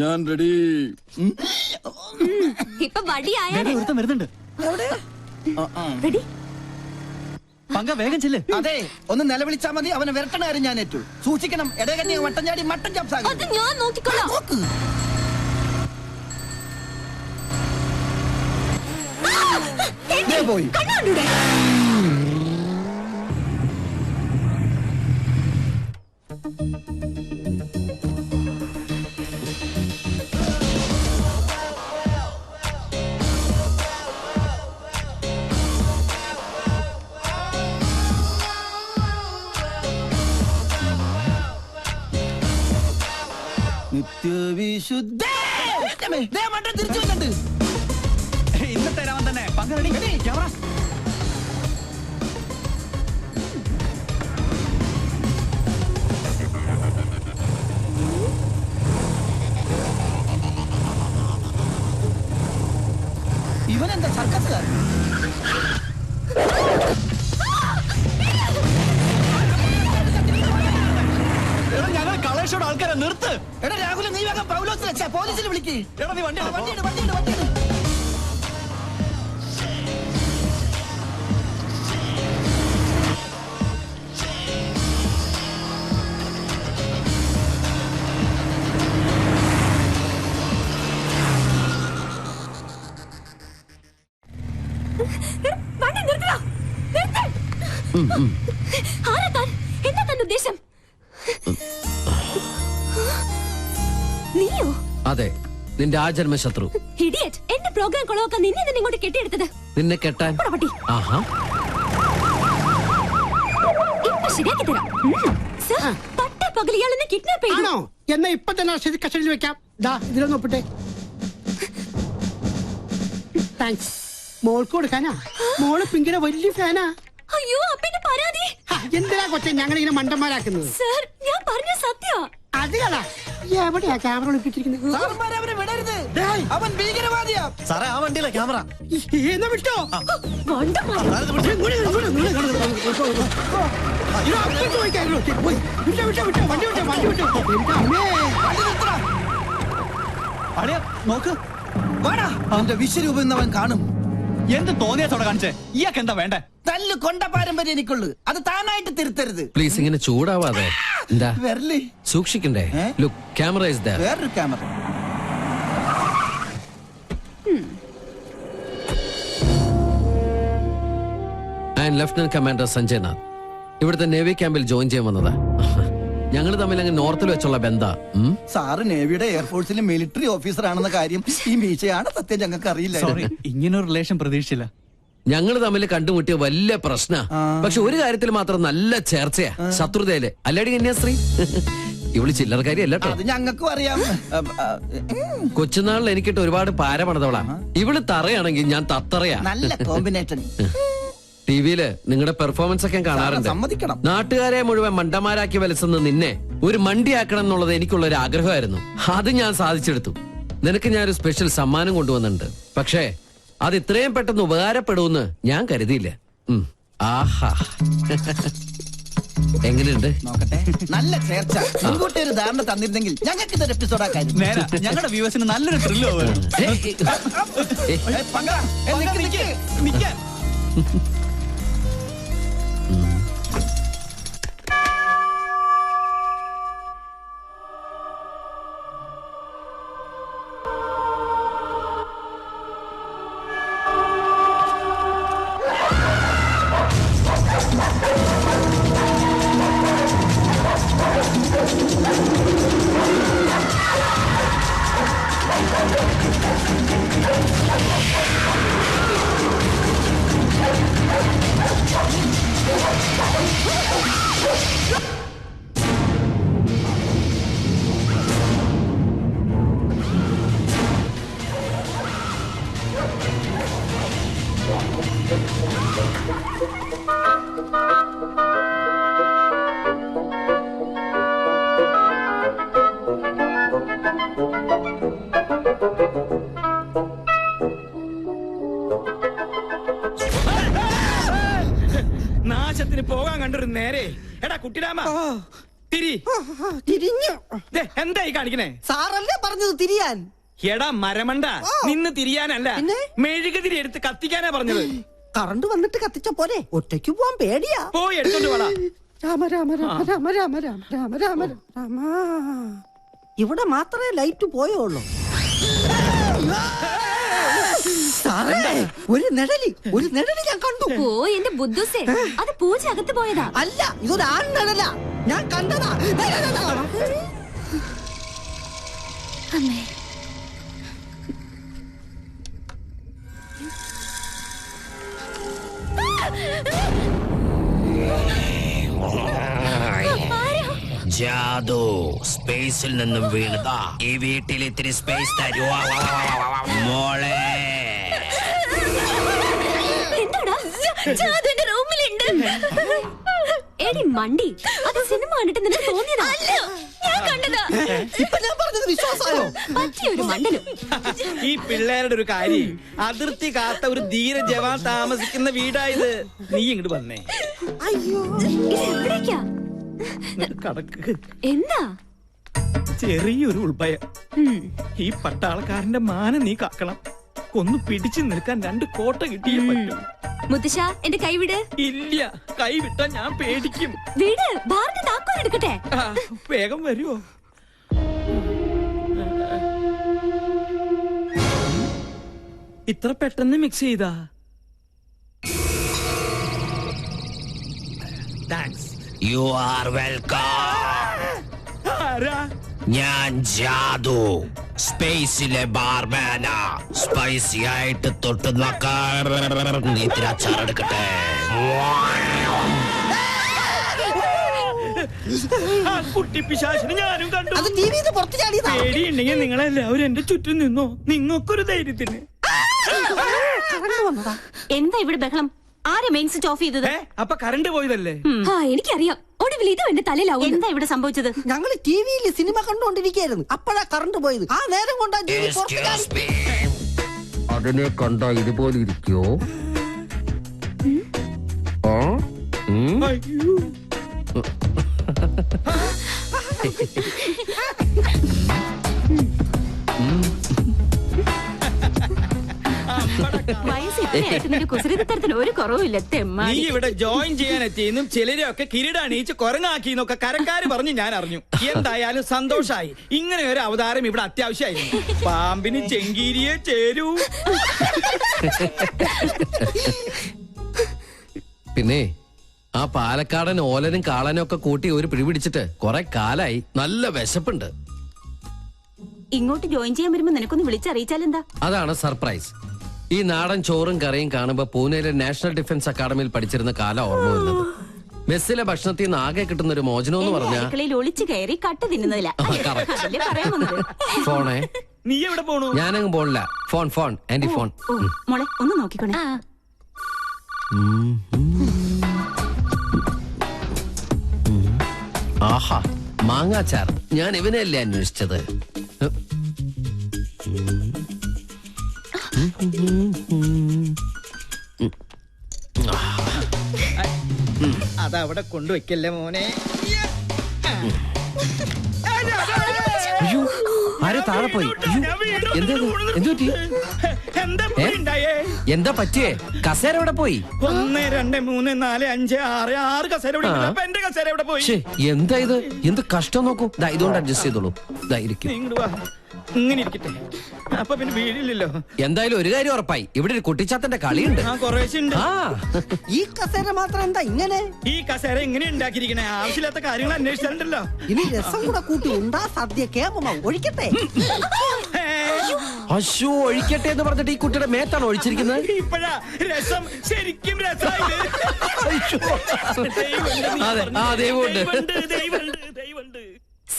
ഞാൻ റെഡി. ഇപ്പൊ വടിയായ വരുന്നുണ്ട്. റെഡി പങ്ക വേഗം ചെല്ല്. അതെ, ഒന്ന് നിലവിളിച്ചാ മതി. അവനെ വിരട്ടണ കാര്യം ഞാൻ ഏറ്റു. സൂക്ഷിക്കണം. ഇടകന്നി വട്ടം ചാടി മട്ടൻ ചാപ്സാകും. അത് ഞാൻ നോക്കിക്കോളാം. പോയി കണ്ണാണ്ടൂടെ നിത്യവിശുദ്ധ മട്ടൻ തിരിച്ചു വന്നിട്ട് ഇന്നത്തെ രാമൻ തന്നെ. പങ്ക റെഡി. ക്യാമറ. ഇവനെന്താ സർക്കസുകാരൻ? ഞങ്ങൾ കളേഷോട് ആൾക്കാരെ നിർത്ത്. എടാ രാഹുൽ, നീ വേഗം പൗലോസിനെ വെച്ചാ പോലീസിനെ വിളിക്ക്. എടാ നീ വണ്ടി വണ്ടിയുണ്ട്. എന്താ തന്റെ ഉദ്ദേശം? നീയോ? അതെ, നിന്റെ ആജന്മ ശത്രു. ഇഡിയറ്റ്. എന്റെ പ്രോഗ്രാം കൊളവാക്കാൻ നിന്നെ തന്നെ ഇങ്ങോട്ട് കെട്ടിയെടുത്തത്. നിന്നെ കെട്ടാൻ? ആഹാ, ഇപ്പൊ ശരിയാക്കി തരാം. സർ, പട്ട പകൽ ഇയാളെന്നെ കിഡ്നാപ്പ് ചെയ്തു. എന്നാ ഇപ്പൊ തന്നെ കസ്റ്റഡിയിൽ വെക്കാം. ഇതിലൊന്ന് ഒപ്പിട്ടെ. താങ്ക്സ്. മോൾക്ക് കൊടുക്കാനാ? മോള് പിങ്കിയുടെ വലിയ ഫാനാ. അയ്യോ, അപ്പന്റെ പരാതി. എന്തിനാ കൊച്ചെ ഞങ്ങളിങ്ങനെ മണ്ടന്മാരാക്കുന്നത്? സർ, ഞാൻ പറഞ്ഞ സത്യ. അത് കഥാ. എവിടെയാ ക്യാമറ ഒളിപ്പിച്ചിരിക്കുന്നത്? അവൻ ഭീകരവാദിയാ. സാറേ, ആ വണ്ടിയിലെ ക്യാമറ. എന്നാ വിട്ടോ. അളിയ നോക്ക്. അവന്റെ വിശ്വരൂപം ഇന്ന് അവൻ കാണും. എന്ത് തോന്നിയാത്തോടെ കാണിച്ചേ? ഇയാൾക്ക് എന്താ വേണ്ടേ? തല്ലു കൊണ്ട പാരമ്പര്യം എനിക്കുള്ളു. അത് താനായിട്ട് തിരുത്തരുത്. പ്ലീസ് ഇങ്ങനെ ചൂടാവാതെ. എന്താ വരല് സൂക്ഷിക്കണ്ടേ? Look, camera is there. വേറൊരു camera. And lieutenant commander Sanjay Nath ഇവിടുത്തെ നേവി ക്യാമ്പിൽ ജോയിൻ ചെയ്യാൻ വന്നതാ. ഞങ്ങൾ തമ്മിൽ അങ്ങ് നോർത്തിൽ വെച്ചുള്ള ബന്ധ. സാറ് നേവിയുടെ എയർഫോഴ്സിലെ മിലിറ്ററി ഓഫീസർ ആണെന്ന കാര്യം ഈ മീശയാണ് സത്യം ഞങ്ങൾക്ക് അറിയില്ല. ഇങ്ങനൊരു റിലേഷൻ പ്രതീക്ഷിച്ചില്ല. ഞങ്ങൾ തമ്മിൽ കണ്ടുമുട്ടിയ വലിയ പ്രശ്ന. പക്ഷെ ഒരു കാര്യത്തിൽ മാത്രം നല്ല ചേർച്ചയാ, ശത്രുതയില്. അല്ലേടി കന്യാസ്ത്രീ? ഇവള് ചില്ലറക്കാരി അല്ലട്ടോ. അത് ഞങ്ങൾക്കും അറിയാം. കൊച്ചുനാളിൽ എനിക്കിട്ട് ഒരുപാട് പാര പണിതവളാ. ഇവള് തറയാണെങ്കിൽ ഞാൻ തത്തറയാ. നല്ല കോമ്പിനേഷൻ. ടിവിയില് നിങ്ങളുടെ പെർഫോമൻസ് ഒക്കെ കാണാറുണ്ട്. സമ്മതിക്കണം. നാട്ടുകാരെ മുഴുവൻ മണ്ടന്മാരാക്കി വലിച്ചുന്ന നിന്നെ ഒരു മണ്ടിയാക്കണം എന്നുള്ളത് എനിക്കുള്ള ഒരു ആഗ്രഹമായിരുന്നു. അത് ഞാൻ സാധിച്ചെടുത്തു. നിനക്ക് ഞാനൊരു സ്പെഷ്യൽ സമ്മാനം കൊണ്ടുവന്നിട്ടുണ്ട്. പക്ഷേ അത് ഇത്രയും പെട്ടെന്ന് ഉപകാരപ്പെടുമെന്ന് ഞാൻ കരുതിയില്ല. ആഹാ, എങ്ങനെയുണ്ട്? നോക്കട്ടെ. നല്ല ചേർച്ച. മുൻകൂട്ടി ഒരു ധാരണ തന്നിരുന്നെങ്കിൽ ഞങ്ങൾക്ക് ഇതൊരു എപ്പിസോഡ് ആക്കായിരുന്നു. നേരെ ഞങ്ങളുടെ വ്യൂവേഴ്സിന് നല്ലൊരു ത്രില്ല്. നാശത്തിന് പോകാൻ കണ്ടൊരു നേരെ. എടാ കുട്ടിരാമ, തിരി. തിരിഞ്ഞു. ദേ, എന്തായി കാണിക്കണേ? സാറല്ലേ പറഞ്ഞത് തിരിയാൻ? എടാ മരമണ്ട, നിന്ന് തിരിയാനല്ല, പിന്നെ? മെഴുകുതിരി എടുത്ത് കത്തിക്കാനാ പറഞ്ഞത്. കറണ്ട് വന്നിട്ട് കത്തിച്ച പോലെ ഒറ്റയ്ക്ക് പോവാൻ പേടിയാ. പോയി എടുത്തോണ്ട് പോടാ. രാമ രാമ രാമ രാമ രാമ രാമ രാമ രാമ രാമ. ഇവിടെ മാത്രമേ ലൈറ്റ് പോയുള്ളൂ. സാറേ, ഒരു നിഴലി ഞാൻ കണ്ടു. ഓ എന്റെ ബുദ്ധുസേ, അത് പൂജ അകത്ത് പോയതാ. അല്ല, ഇതൊരു ആൺ നിഴലാ. ഞാൻ കണ്ടതാ. അമ്മേ, ജാദു സ്പേസിൽ നിന്നും വീണതാ. ഈ വീട്ടിൽ ഇത്തിരി സ്പേസ് തരുവാ മോളെ. എന്താടാ? ജാദു എന്റെ റൂമിലുണ്ട്. എടി മണ്ടി, അത് സിനിമ കണ്ടിട്ട് നിനക്ക് തോന്നിയതാ? ഞാൻ കണ്ടതാ. ഇപ്പൊ ഞാൻ പറഞ്ഞത് വിശ്വാസമായോ? പറ്റിയൊരു മണ്ടനും. ഈ പിള്ളേരുടെ ഒരു കാര്യം, അതിർത്തി കാത്ത ഒരു ധീര ജവാൻ താമസിക്കുന്ന വീടായത്. നീ ഇങ്ങോട്ട് വന്നേ. അയ്യോ, എവിടേക്കാ? കടക്ക്. എന്താ? ചെറിയൊരു ഉൾഭയം. ഈ പട്ടാളക്കാരന്റെ മാനം നീ കാക്കണം. ഒന്ന് പിടിച്ചു നിൽക്കാൻ 2 കോട്ട കിട്ടിയേ പറ്റും. മുത്തശ്ശ, എന്റെ കൈവിട്. ഇല്ല, കൈ വിട്ടാ ഞാൻ പേടിക്കും. വീട് ബാറിന്റെ താക്കോൽ എടുക്കട്ടെ. വേഗം വരുമോ? ഇത്ര പെട്ടെന്ന് മിക്സ് ചെയ്താ? താങ്ക്സ്. You are welcome. ആരാ? ഞാൻ ജാദു, സ്പേസിലെ ബാർമാനാ. സ്പൈസി ആയിട്ട് തൊട്ട് നോക്കാൻ ഇത്തിരി അച്ചാറെടുക്കട്ടെ. ആ കുട്ടി പിശാചിനെ ഞാനും കണ്ടു. അത് ടിവിന്ന് പുറത്ത് ചാടിയതാ. പേടിയുണ്ടെങ്കിൽ നിങ്ങളെല്ലാവരും എന്റെ ചുറ്റും നിന്നോ. നിങ്ങൾക്കൊരു ധൈര്യത്തിന്. കറണ്ട് വന്നതാ. എന്താ ഇവിടെ ബഹളം? ആരെ മെയിൻ സ്വിച്ച് ഓഫ് ചെയ്തത്? അപ്പൊ കറണ്ട് പോയതല്ലേ? എനിക്കറിയാം. ഒടുവിൽ ഇതും എന്റെ തലയിലാവും. എന്താ ഇവിടെ സംഭവിച്ചത്? ഞങ്ങൾ ടിവിയിൽ സിനിമ കണ്ടുകൊണ്ടിരിക്കുകയായിരുന്നു. അപ്പോഴാ കറണ്ട് പോയത്. ആ നേരം കൊണ്ടാ ടിവി പുറത്ത് ചാടി. Excuse me. അതിനെ കണ്ട ഇതുപോലെ ഇരിക്കോ? അയ്യോ. വയസ്സ് ഇത്രയായിട്ട് നിന്റെ കുസൃതിത്തരത്തിന് ഒരു കുറവുമില്ല. നീ തെമ്മാടി. ഇവിടെ ജോയിൻ ചെയ്യാൻ എത്തിയെന്നും ചിലരെയൊക്കെ കിരീടണിയിച്ച് കുരങ്ങാക്കിന്നൊക്കെ കരക്കാര് പറഞ്ഞ് ഞാൻ അറിഞ്ഞു. എന്തായാലും സന്തോഷായി. ഇങ്ങനെ ഒരു അവതാരം ഇവിടെ അത്യാവശ്യമായിരുന്നു. പാമ്പിന് ചെങ്കീരിയെ ചേരൂ. പിന്നെ ആ പാലക്കാടൻ ഓലനും കാളനും ഒക്കെ കൂട്ടി ഒരു പിടി പിടിച്ചിട്ട് കുറെ കാലായി. നല്ല വിശപ്പുണ്ട്. ഇങ്ങോട്ട് ജോയിൻ ചെയ്യാൻ വരുമ്പോ നിനക്കൊന്ന് വിളിച്ചറിയിച്ചാലെന്താ? അതാണ് സർപ്രൈസ്. ഈ നാടൻ ചോറും കറിയും കാണുമ്പോ പൂനെയിലെ നാഷണൽ ഡിഫൻസ് അക്കാദമിയിൽ പഠിച്ചിരുന്ന കാലം ഓർമ്മ വരുന്നത്. മെസ്സിലെ ഭക്ഷണത്തിൽ നിന്ന് ആകെ കിട്ടുന്ന ഒരു മോചനം എന്ന് പറഞ്ഞാൽ അടുക്കളയിൽ ഒളിച്ചു കയറി കട്ട് തിന്നുന്നതില്ല. അതല്ലേ പറയാൻ വന്നത്. ഫോണേ. നീ എവിടെ പോണു? ഞാനങ്ങ് പോണില്ല. Phone aunty phone. മോളെ ഒന്ന് നോക്കിക്കോണേ. ആഹാ, മാങ്ങാച്ചാർ. ഞാൻ ഇവനെയല്ലേ അന്വേഷിച്ചത്. അതവിടെ കൊണ്ടുവയ്ക്കല്ലേ മോനെ. അയ്യോ, ആരോ താഴെ പോയി. എന്താ എന്തുപറ്റി? എന്താ ഉണ്ടായേ? എന്താ പറ്റിയേ? കസേര എവിടെ പോയി? 1 2 3 4 5 6 6 കസേര ഇവിടെ ഉണ്ട്. അപ്പൊ എന്റെ കസേര എവിടെ പോയി? എന്താ ഇത്? എന്ത് കഷ്ടം നോക്കൂ. ഇതുകൊണ്ട് അഡ്ജസ്റ്റ് ചെയ്തോളൂ. ഇരിക്കും. ഇങ്ങോട്ട് വാ. ഇങ്ങനെ ഇരിക്കട്ടെ. അപ്പൊ പിന്നെ വീടില്ലല്ലോ. എന്തായാലും ഒരു കാര്യം ഉറപ്പായി, ഇവിടെ ഒരു കുട്ടിച്ചാത്തന്റെ കളിയുണ്ട്. ആ കുറേശ്ശുണ്ട്. ഈ കസേര മാത്രം എന്താ ഇങ്ങനെ? ഈ കസേര എങ്ങനെ ഉണ്ടാക്കിയിരിക്കണേ? ആവശ്യമില്ലാത്ത കാര്യങ്ങൾ അന്വേഷിച്ചിട്ടുണ്ടല്ലോ. ഇനി രസം കൂടെ കൂട്ടി ഉണ്ടാ സദ്യ കേമ ഒഴിക്കട്ടെ. അശോ, ഒഴിക്കട്ടെ എന്ന് പറഞ്ഞിട്ട് ഈ കുട്ടിയുടെ മേത്താണ് ഒഴിച്ചിരിക്കുന്നത്. ഇപ്പഴാ രസം ശരിക്കും രസമായത്.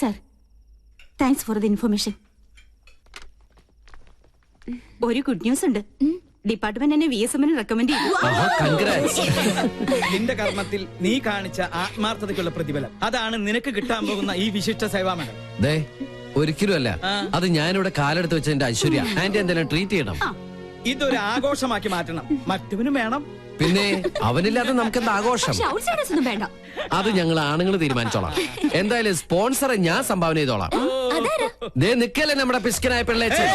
Sir, thanks for the information. ഒരു ഗുഡ് ന്യൂസ് ഉണ്ട്. ഡിപ്പാർട്ട്മെന്റ് എന്നെ VSM റെക്കമെൻഡ് ചെയ്തു. നിന്റെ കർമ്മത്തിൽ നീ കാണിച്ച ആത്മാർത്ഥതയ്ക്കുള്ള പ്രതിഫലം അതാണ് നിനക്ക് കിട്ടാൻ പോകുന്ന ഈ വിശിഷ്ട സേവാ മെഡൽ. ഒരിക്കലും അല്ല. അത് ഞാനിവിടെ കാലെടുത്ത് വെച്ചതിന്റെ ഐശ്വര്യ. ആന്റി എന്തെങ്കിലും ട്രീറ്റ് ചെയ്യണം. ഇതൊരു ആഘോഷമാക്കി മാറ്റണം. മറ്റവനും വേണം. പിന്നെ അവനില്ലാതെ നമുക്കെന്താ ആഘോഷം? പക്ഷെ ഔട്ട്സൈഡേഴ്സ് ഒന്നും വേണ്ട. അത് ഞങ്ങൾ ആണുങ്ങൾ തീരുമാനിച്ചോളാം. എന്തായാലും സ്പോൺസറെ ഞാൻ സംഭാവന ചെയ്തോളാം. അതാരാ? ദേ നിക്കല്ലേ നമ്മുടെ പിസ്കനായ പിള്ളേച്ചൻ.